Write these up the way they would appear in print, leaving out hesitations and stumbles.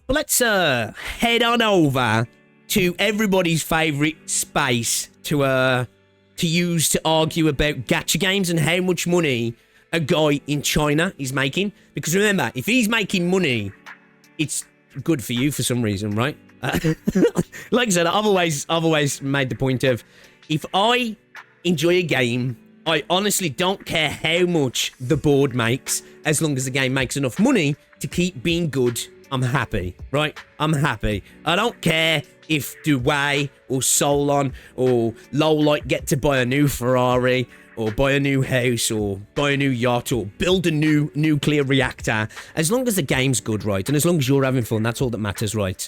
But let's head on over to everybody's favourite space to use to argue about gacha games and how much money a guy in China is making. Because remember, if he's making money, it's good for you for some reason, right? Like I said, I've always made the point of, if I enjoy a game, I honestly don't care how much the board makes, as long as the game makes enough money to keep being good. I'm happy, right? I'm happy. I don't care if Duway or Solon or Lowlight get to buy a new Ferrari or buy a new house or buy a new yacht or build a new nuclear reactor. As long as the game's good, right? And as long as you're having fun, that's all that matters, right?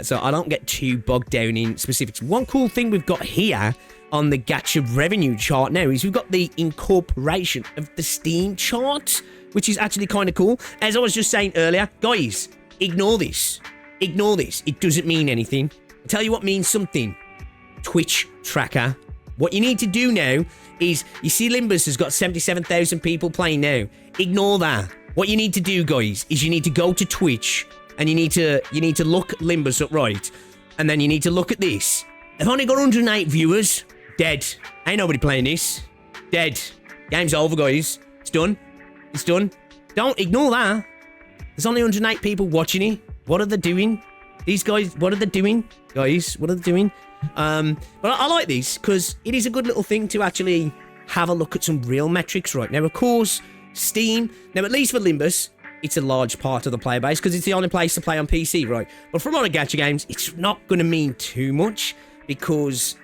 So I don't get too bogged down in specifics. One cool thing we've got here on the gacha revenue chart now is we've got the incorporation of the Steam chart, which is actually kind of cool. As I was just saying earlier, guys, ignore this. Ignore this. It doesn't mean anything. I'll tell you what means something. Twitch tracker. What you need to do now is, you see Limbus has got 77,000 people playing now. Ignore that. What you need to do, guys, is you need to go to Twitch and you need to look Limbus up, right? And then you need to look at this. I've only got 108 viewers. Dead. Ain't nobody playing this. Dead. Game's over, guys. It's done. It's done. Don't ignore that. There's only 108 people watching it. What are they doing? These guys, what are they doing? Guys, what are they doing? But I like this because it is a good little thing to actually have a look at some real metrics right now. Of course, Steam, now at least for Limbus, it's a large part of the player base because it's the only place to play on PC, right? But for a lot of gacha games, it's not going to mean too much because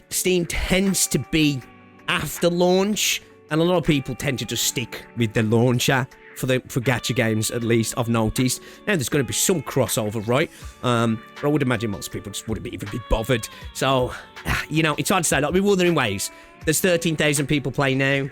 Steam tends to be after launch, and a lot of people tend to just stick with the launcher for gacha games, at least I've noticed. Now there's going to be some crossover, right? But I would imagine most people just wouldn't even be bothered. So, you know, it's hard to say. Like, with Wuthering Waves, there's 13,000 people playing now.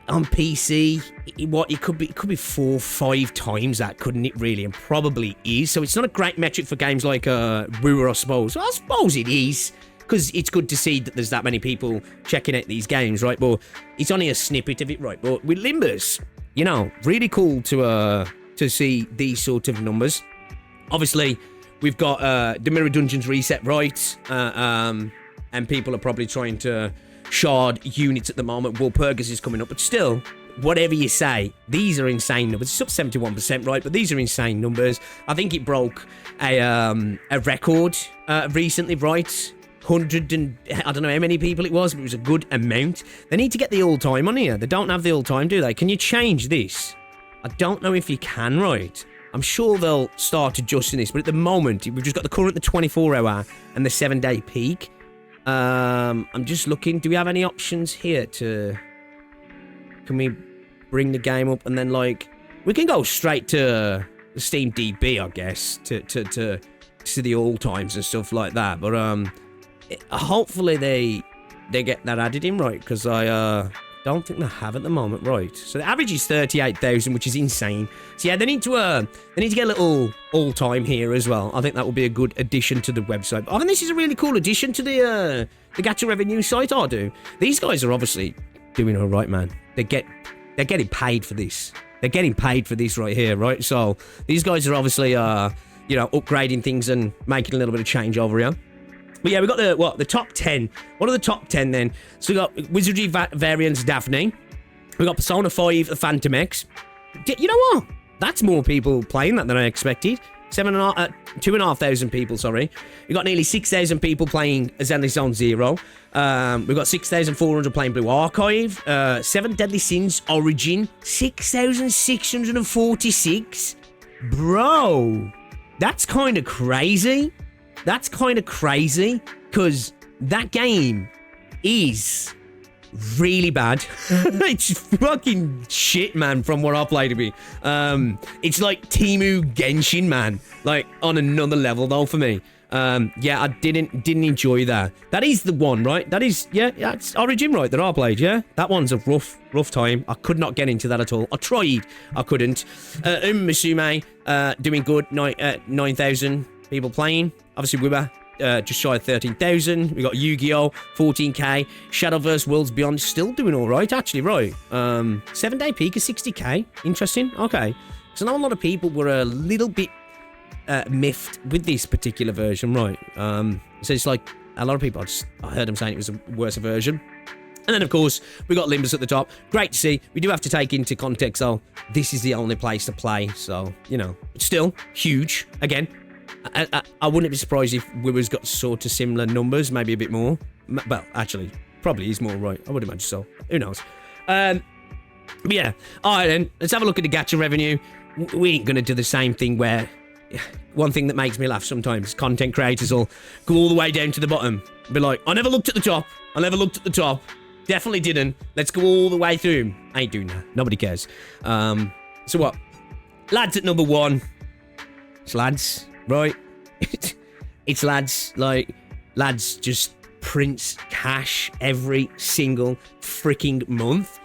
On PC, it could be 4 or 5 times that, couldn't it, really? And probably is. So it's not a great metric for games like Wooer, I suppose. Well, I suppose it is, because it's good to see that there's that many people checking out these games, right? But it's only a snippet of it, right? But with Limbus, you know, really cool to see these sort of numbers. Obviously, we've got the Mirror Dungeons reset, right? And people are probably trying to shard units at the moment. Walpurgis is coming up, but still, whatever you say, these are insane numbers. It's up 71%, right? But these are insane numbers. I think it broke a record recently, right? 100 and I don't know how many people it was, but it was a good amount. They need to get the all-time on here. They don't have the all-time, do they? Can you change this? I don't know if you can, right? I'm sure they'll start adjusting this, but at the moment, we've just got the current, the 24-hour, and the 7-day peak. I'm just looking. Do we have any options here to... Can we bring the game up and then, like... We can go straight to the Steam DB, I guess, to the all-times and stuff like that, but, hopefully they get that added in, right? Because I don't think they have at the moment, right? So the average is 38,000, which is insane. So yeah, they need to get a little all-time here as well. I think that would be a good addition to the website. I think this is a really cool addition to the Gacha revenue site. I do. These guys are obviously doing all right, man. They're getting paid for this. They're getting paid for this right here, right? So these guys are obviously upgrading things and making a little bit of change over here. But yeah, we got the top 10. What are the top 10 then? So we got Wizardry Variants Daphne. We got Persona 5 the Phantom X. You know what? That's more people playing that than I expected. 2,500 people, sorry. We got nearly 6,000 people playing Zenless Zone Zero. We got 6,400 playing Blue Archive. 7 Deadly Sins Origin. 6,646. Bro, that's kind of crazy. That's kind of crazy, because that game is really bad. It's fucking shit, man, from what I played of it. It's like Temu Genshin, man. Like, on another level, though, for me. Yeah, I didn't enjoy that. That is the one, right? That is, yeah, it's Origin, right, that I played, yeah? That one's a rough time. I could not get into that at all. I tried. I couldn't. Musume, doing good. 9,000 people playing. Obviously, we were just shy of 13,000. We got Yu-Gi-Oh! 14k. Shadowverse Worlds Beyond still doing all right, actually, right? 7-day peak is 60k. Interesting. Okay. Because I know a lot of people were a little bit miffed with this particular version, right? So it's like a lot of people, I heard them saying it was a worse version. And then, of course, we got Limbus at the top. Great to see. We do have to take into context, though, this is the only place to play. So, you know, still huge. Again, I wouldn't be surprised if Wiwa's got sort of similar numbers, maybe a bit more. Well, actually, probably is more, right? I would imagine so. Who knows? But yeah. All right, then. Let's have a look at the gacha revenue. We ain't going to do the same thing where... One thing that makes me laugh sometimes, content creators will go all the way down to the bottom. Be like, I never looked at the top. I never looked at the top. Definitely didn't. Let's go all the way through. I ain't doing that. Nobody cares. So what? Lads at number 1. It's lads, right? It's lads. Like, lads just prints cash every single freaking month.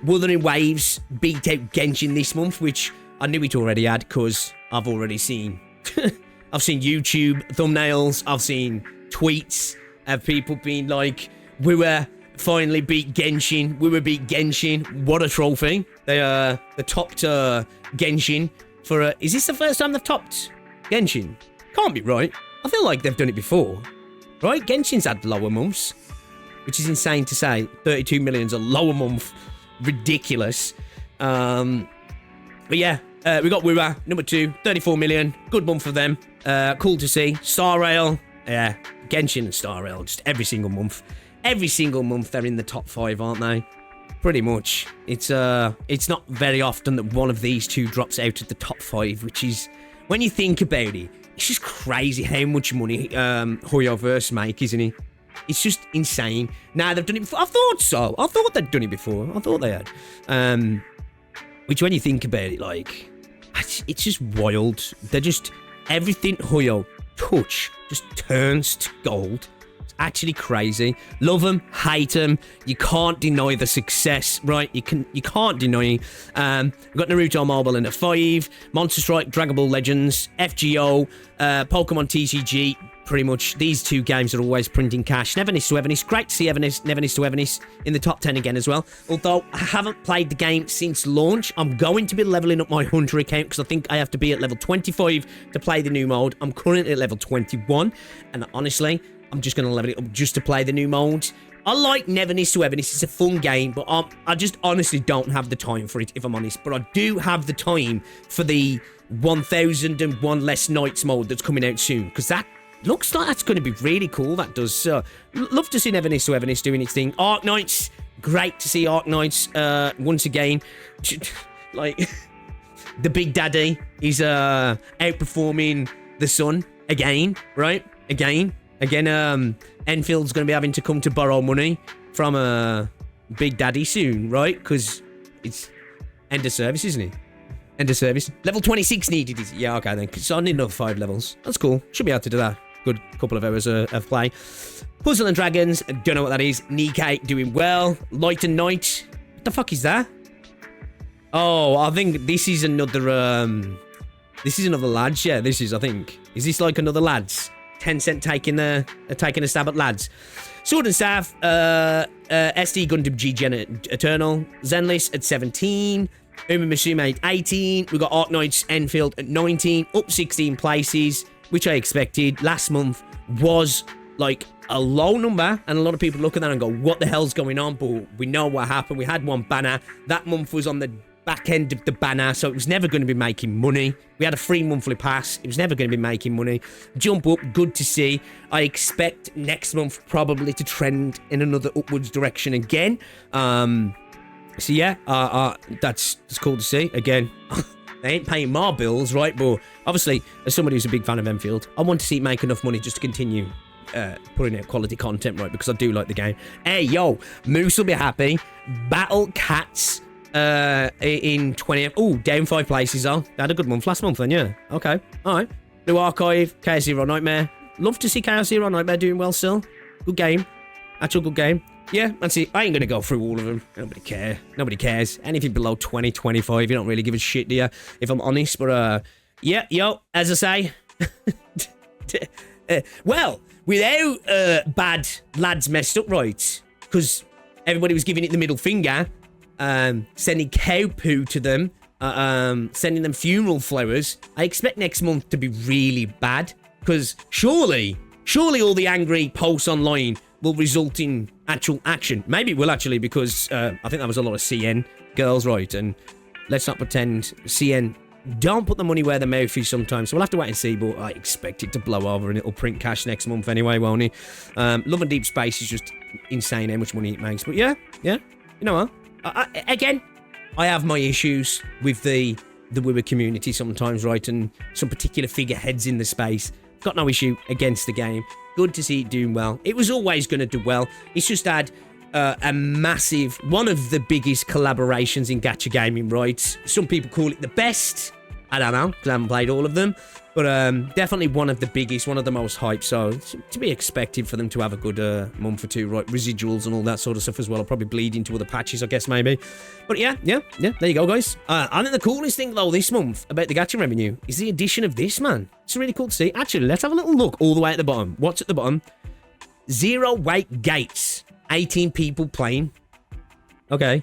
Wuthering Waves beat out Genshin this month, which I knew it already had because I've already seen. I've seen YouTube thumbnails. I've seen tweets of people being like, we were finally beat Genshin. We were beat Genshin. What a trophy. They topped Genshin for is this the first time they've topped Genshin? Can't be right. I feel like they've done it before. Right? Genshin's had lower months, which is insane to say. 32 million's a lower month. Ridiculous. But yeah, we got Wura, number 2, 34 million. Good month for them. Cool to see. Star Rail. Yeah, Genshin and Star Rail, just every single month. Every single month they're in the top 5, aren't they? Pretty much. It's not very often that one of these two drops out of the top 5, which is, when you think about it, it's just crazy how much money Hoyoverse make, isn't it? It's just insane. Nah, they've done it before. I thought so. I thought they'd done it before. I thought they had. Which, when you think about it, like, it's just wild. They're just, everything Hoyo touch just turns to gold. It's actually crazy. Love them, hate them. You can't deny the success, right? You can't deny. We've got Naruto Mobile in at 5, Monster Strike, Dragon Ball Legends, FGO, Pokemon TCG. Pretty much these 2 games are always printing cash. Nevernis to Evanis. Great to see Nevernis to Evanis in the top 10 again as well. Although I haven't played the game since launch, I'm going to be leveling up my Hunter account because I think I have to be at level 25 to play the new mode. I'm currently at level 21, and honestly, I'm just going to level it up just to play the new mode. I like Nevernis to Evanis. It's a fun game, but I just honestly don't have the time for it, if I'm honest. But I do have the time for the 1001 Less Nights mode that's coming out soon, because that looks like that's going to be really cool, that does. So, love to see Nevernis to Evanis doing its thing. Arc Knights, great to see Arc Knights once again. Like, the Big Daddy is outperforming the Sun again, right? Again, Enfield's going to be having to come to borrow money from Big Daddy soon, right? Because it's end of service, isn't it? End of service. Level 26 needed, is it? Yeah, okay then. So I need another 5 levels. That's cool. Should be able to do that. Good couple of hours of play. Puzzle and Dragons. Don't know what that is. Nikkei doing well. Light and Night. What the fuck is that? Oh, I think this is another, this is another lads. Yeah, this is, I think. Is this like another lads? Tencent taking a stab at lads. Sword and Staff. SD Gundam G Gen Eternal. Zenless at 17. Uma Musume at 18. We got Arc Knights Enfield at 19. Up 16 places, which I expected. Last month was like a low number, and a lot of people look at that and go, what the hell's going on? But we know what happened. We had one banner. That month was on the back end of the banner, so it was never going to be making money. We had a free monthly pass. It was never going to be making money. Jump up, good to see. I expect next month probably to trend in another upwards direction again. So yeah, that's cool to see. Again, they ain't paying my bills, right? But obviously, as somebody who's a big fan of Enfield, I want to see it make enough money just to continue putting out quality content, right? Because I do like the game. Hey, yo, Moose will be happy. Battle Cats in 20... Oh, down 5 places, though. They had a good month last month then, yeah. Okay, all right. New Archive, Chaos Hero Nightmare. Love to see Chaos Hero Nightmare doing well still. Good game. Actual good game. Yeah, that's it. I ain't gonna go through all of them. Nobody care. Nobody cares. Anything below 20, 25, you don't really give a shit, do you? If I'm honest, but, yeah, yo, as I say... well, without bad lads messed up, right? Because everybody was giving it the middle finger, sending cow poo to them, sending them funeral flowers. I expect next month to be really bad, because surely all the angry posts online will result in actual action. Maybe it will actually, because I think that was a lot of CN girls, right? And let's not pretend CN don't put the money where the mouth is sometimes. So we'll have to wait and see, but I expect it to blow over and it'll print cash next month anyway, won't it? Love and Deep Space is just insane how much money it makes. But yeah, you know what? I have my issues with the Wibber community sometimes, right? And some particular figureheads in the space. Got no issue against the game. Good to see it doing well. It was always going to do well. It's just had a massive, one of the biggest collaborations in gacha gaming, right? Some people call it the best. I don't know, because I haven't played all of them. But definitely one of the biggest, one of the most hyped. So it's to be expected for them to have a good month or two, right? Residuals and all that sort of stuff as well. I'll probably bleed into other patches, I guess, maybe. But yeah, there you go, guys. I think the coolest thing, though, this month about the gacha revenue is the addition of this, man. It's really cool to see. Actually, let's have a little look all the way at the bottom. What's at the bottom? 0 weight gates. 18 people playing. Okay.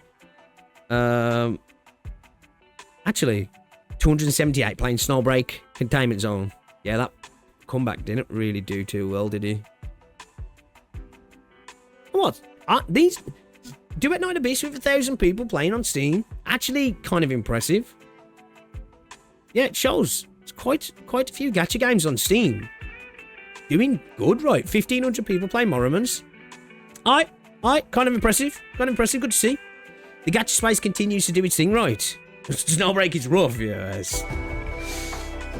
Actually, 278 playing Snowbreak Containment Zone. Yeah, that comeback didn't really do too well, did he? What? These Duet Night Abyss with 1,000 people playing on Steam. Actually, kind of impressive. Yeah, it shows. It's quite a few gacha games on Steam. Doing good, right? 1,500 people playing Morromans. Alright, kind of impressive. Good to see. The gacha space continues to do its thing, right? Snowbreak is rough, yes.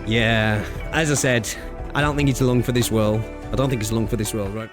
Yeah, as I said, I don't think it's long for this world. Right?